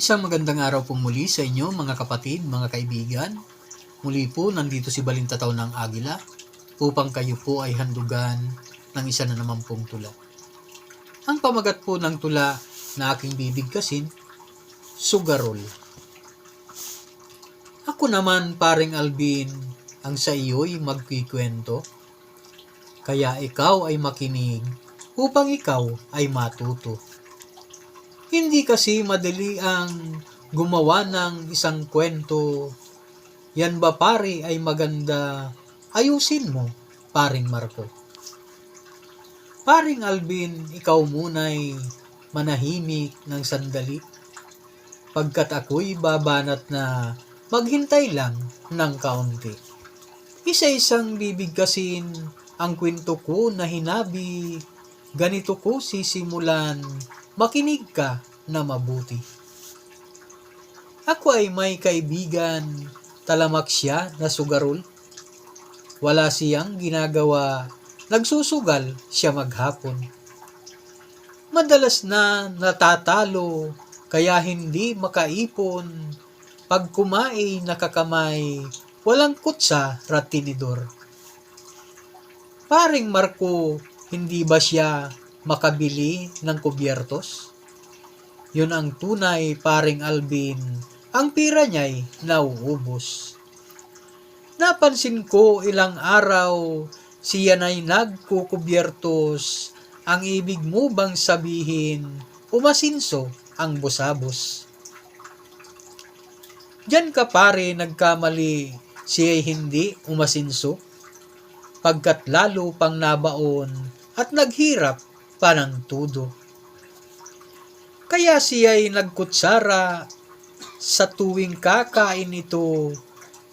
Isang magandang araw po muli sa inyo mga kapatid, mga kaibigan. Muli po nandito si Balintataw ng Agila upang kayo po ay handugan ng isa na naman pong tula. Ang pamagat po ng tula na aking bibigkasin, Sugarol. Ako naman, paring Alvin, ang sa iyo'y magkikwento, kaya ikaw ay makinig upang ikaw ay matuto. Hindi kasi madali ang gumawa ng isang kwento. Yan ba pare ay maganda? Ayusin mo, paring Marco. Paring Alvin, ikaw muna'y manahimik ng sandali. Pagkat ako'y babanat na maghintay lang ng kaunti. Isa-isang bibigkasin ang kwento ko na hinabi. Ganito ko sisimulan. Makinig ka na mabuti. Ako ay may kaibigan, talamak siya na sugarol. Wala siyang ginagawa, nagsusugal siya maghapon. Madalas na natatalo, kaya hindi makaipon. Pag kumain nakakamay, walang kutsa ratinidor. Paring Marco, hindi ba siya makabili ng kubyertos? Yun ang tunay, paring Alvin. Ang pira niya'y nauubos. Napansin ko ilang araw, siya na'y nagkukubyertos. Ang ibig mo bang sabihin, umasinso ang busabos? Diyan ka pare nagkamali, siya'y hindi umasinso. Pagkat lalo pang nabaon at naghirap pa ng tudo. Kaya siya'y nagkutsara sa tuwing kakain ito,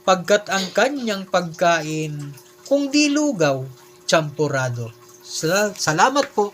pagkat ang kanyang pagkain, kung di lugaw, tsampurado. Salamat po.